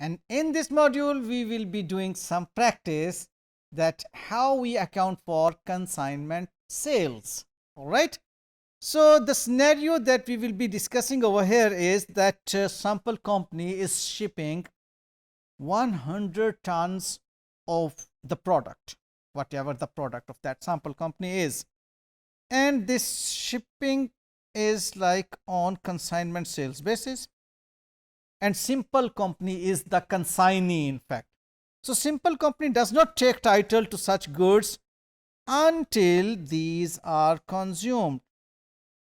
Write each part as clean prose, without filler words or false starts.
And in this module we will be doing some practice that how we account for consignment sales. All right, so the scenario that we will be discussing over here is that sample company is shipping 100 tons of the product, whatever the product of that sample company is, and this shipping is like on consignment sales basis, and simple company is the consignee in fact. So simple company does not take title to such goods until these are consumed.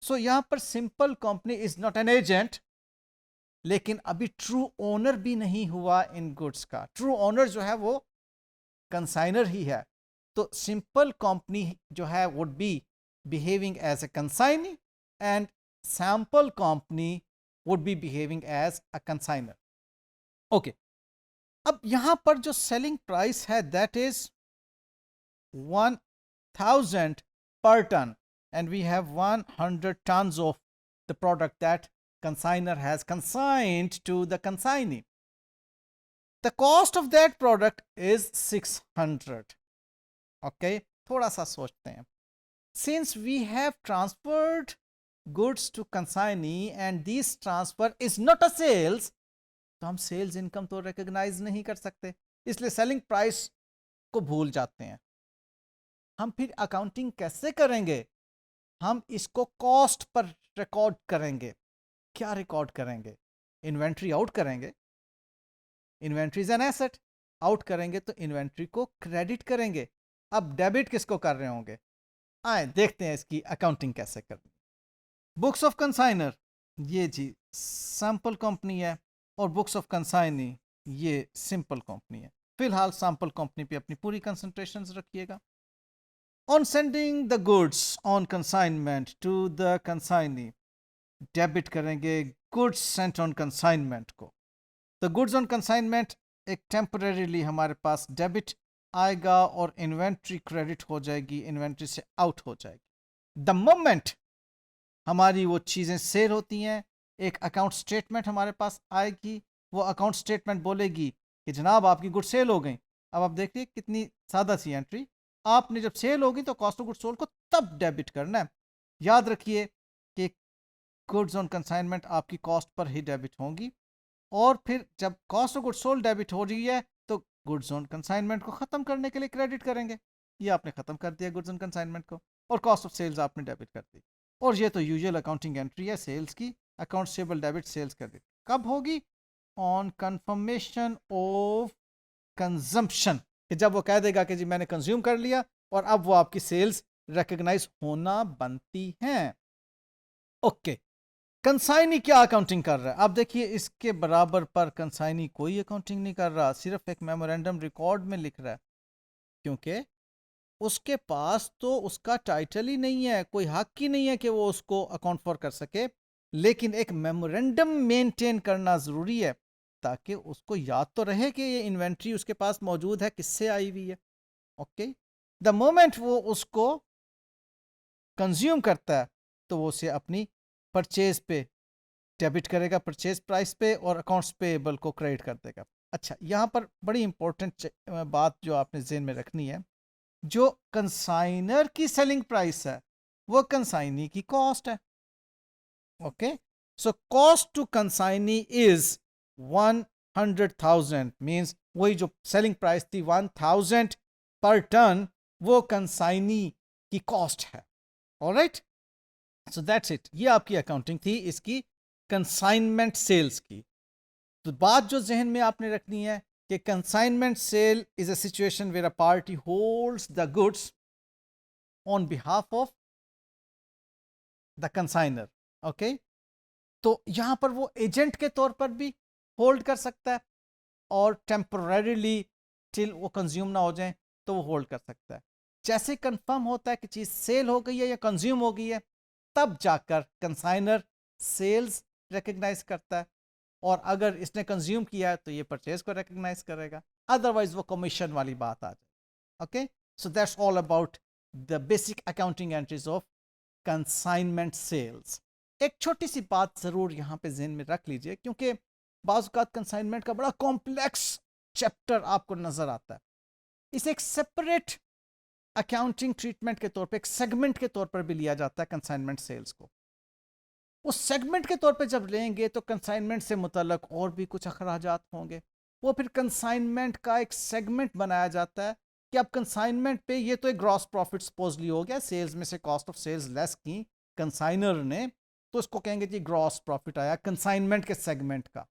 So यहाँ पर simple company is not an agent, लेकिन अभी true owner भी नहीं हुआ इन goods का. True owner जो है वो कंसाइनर ही है. तो सिंपल कंपनी जो है would be behaving as a consignee and sample company would be behaving as a consignor. Okay, अब यहां पर जो सेलिंग प्राइस है that is 1000 per ton and we have 100 tons of the product that consigner has consigned to the consignee. The cost of that product is 600. Okay, थोड़ा सा सोचते हैं. Since we have transferred goods to consignee and this transfer is not a sales, तो हम sales income तो recognise नहीं कर सकते, इसलिए सेलिंग प्राइस को भूल जाते हैं. हम फिर अकाउंटिंग कैसे करेंगे? हम इसको कॉस्ट पर रिकॉर्ड करेंगे. क्या रिकॉर्ड करेंगे? इन्वेंट्री आउट करेंगे. Inventory is an asset. Out करेंगे तो इन्वेंट्री को क्रेडिट करेंगे. अब डेबिट किसको कर रहे होंगे? आए देखते हैं इसकी अकाउंटिंग कैसे करनी. बुक्स ऑफ कंसाइनर ये जी सैंपल कंपनी है और बुक्स ऑफ कंसाइनी ये सिंपल कंपनी है. फिलहाल सैंपल कंपनी पे अपनी पूरी कंसंट्रेशन रखिएगा. On sending the goods on consignment to the consignee, debit करेंगे गुड्स सेंट ऑन कंसाइनमेंट को. तो गुड्स ऑन कंसाइनमेंट एक टेम्परेरीली हमारे पास डेबिट आएगा और इन्वेंट्री क्रेडिट हो जाएगी, इन्वेंट्री से आउट हो जाएगी. द मोमेंट हमारी वो चीज़ें सेल होती हैं, एक अकाउंट स्टेटमेंट हमारे पास आएगी. वो अकाउंट स्टेटमेंट बोलेगी कि जनाब आपकी गुड सेल हो गई. अब आप देखिए कितनी सादा सी एंट्री. आपने जब सेल होगी तो कॉस्ट ऑफ गुड सोल्ड को तब डेबिट करना है. याद रखिए कि गुड्स ऑन कंसाइनमेंट आपकी कॉस्ट पर ही डेबिट होंगी और फिर जब cost of good sold debit हो रही है तो गुड्स ऑन कंसाइनमेंट को ख़त्म करने के लिए क्रेडिट करेंगे. ये आपने ख़त्म कर दिया गुड्स ऑन कंसाइनमेंट को और कॉस्ट ऑफ सेल्स आपने डेबिट कर दी. और ये तो यूजुअल अकाउंटिंग एंट्री है सेल्स की. अकाउंट सेबल डेबिट सेल्स क्रेडिट कब होगी? ऑन कंफर्मेशन ऑफ कंजम्पशन, कि जब वो कह देगा कि जी मैंने कंज्यूम कर लिया और अब वो आपकी सेल्स रिकॉग्नाइज होना बनती हैं. ओके, कंसाइनी क्या अकाउंटिंग कर रहा है? आप देखिए इसके बराबर पर कंसाइनी कोई अकाउंटिंग नहीं कर रहा, सिर्फ एक मेमोरेंडम रिकॉर्ड में लिख रहा है, क्योंकि उसके पास तो उसका टाइटल ही नहीं है, कोई हक ही नहीं है कि वो उसको अकाउंट फॉर कर सके. लेकिन एक मेमोरेंडम मेंटेन करना ज़रूरी है ताकि उसको याद तो रहे कि ये इन्वेंट्री उसके पास मौजूद है, किससे आई हुई है. ओके, द मोमेंट वो उसको कंज्यूम करता है तो वो उसे अपनी परचेज पे डेबिट करेगा, परचेज प्राइस पे, और अकाउंट्स पेएबल को क्रेडिट कर देगा. अच्छा, यहाँ पर बड़ी इंपॉर्टेंट बात जो आपने ज़हन में रखनी है, जो कंसाइनर की सेलिंग प्राइस है वो कंसाइनी की कॉस्ट है. Okay, so cost to consignee is 100,000, means वही जो सेलिंग प्राइस थी 1000 पर टन वो कंसाइनी की कॉस्ट है. Alright, so that's it. ये आपकी अकाउंटिंग थी इसकी कंसाइनमेंट सेल्स की. तो बात जो जहन में आपने रखनी है कि consignment sale is a situation where a party holds the goods on behalf of the consignor. Okay, तो यहां पर वो एजेंट के तौर पर भी होल्ड कर सकता है और टेम्पररीली टिल वो कंज्यूम ना हो जाए तो वो होल्ड कर सकता है. जैसे कंफर्म होता है कि चीज़ सेल हो गई है या कंज्यूम हो गई है तब जाकर कंसाइनर सेल्स रिकग्नाइज करता है, और अगर इसने कंज्यूम किया है तो ये परचेज को रिकग्नाइज करेगा, अदरवाइज वो कमीशन वाली बात आ जाए. Okay, so that's all about the basic accounting entries of consignment sales. एक छोटी सी बात ज़रूर यहाँ पे जहन में रख लीजिए, क्योंकि बाज़ औक़ात कंसाइनमेंट का बड़ा कॉम्प्लेक्स चैप्टर आपको नज़र आता है। इसे एक सेपरेट अकाउंटिंग ट्रीटमेंट के तौर पे, एक सेगमेंट के तौर पर भी लिया जाता है कंसाइनमेंट सेल्स को। उस सेगमेंट के तौर पे जब लेंगे तो कंसाइनमेंट से मुतल्लक और भी कुछ अखराजात होंगे, वो फिर कंसाइनमेंट का एक सेगमेंट बनाया जाता है कि अब कंसाइनमेंट पे ये तो एक ग्रॉस प्रॉफिट सपोजली हो गया, सेल्स में से कॉस्ट ऑफ सेल्स लेस की कंसाइनर ने, तो इसको कहेंगे जी ग्रॉस प्रॉफिट आया कंसाइनमेंट के सेगमेंट का।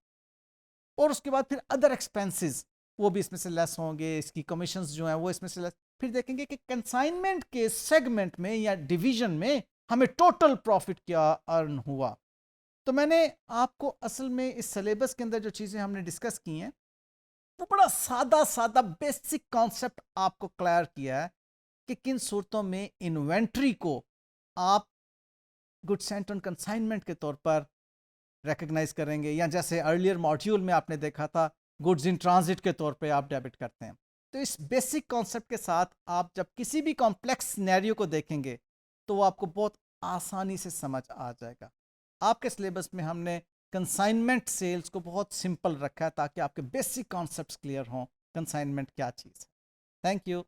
और उसके बाद फिर अदर एक्सपेंसेस वो भी इसमें से लेस होंगे, इसकी कमीशंस जो हैं वो इसमें से लेस। फिर देखेंगे कि कंसाइनमेंट के सेगमेंट में या डिवीजन में हमें टोटल प्रॉफिट क्या अर्न हुआ। तो मैंने आपको असल में इस सिलेबस के अंदर जो चीज़ें हमने डिस्कस की हैं वो बड़ा सादा सादा बेसिक कॉन्सेप्ट आपको क्लियर किया है कि किन सूरतों में इन्वेंट्री को आप गुड सेंट ऑन कंसाइनमेंट के तौर पर रिकग्नाइज करेंगे, या जैसे अर्लियर मॉड्यूल में आपने देखा था गुड्स इन ट्रांजिट के तौर पे आप डेबिट करते हैं। तो इस बेसिक कॉन्सेप्ट के साथ आप जब किसी भी कॉम्प्लेक्स सिनेरियो को देखेंगे तो वो आपको बहुत आसानी से समझ आ जाएगा। आपके सिलेबस में हमने कंसाइनमेंट सेल्स को बहुत सिंपल रखा है ताकि आपके बेसिक कॉन्सेप्ट्स क्लियर हों, कंसाइनमेंट क्या चीज़ है। Thank you.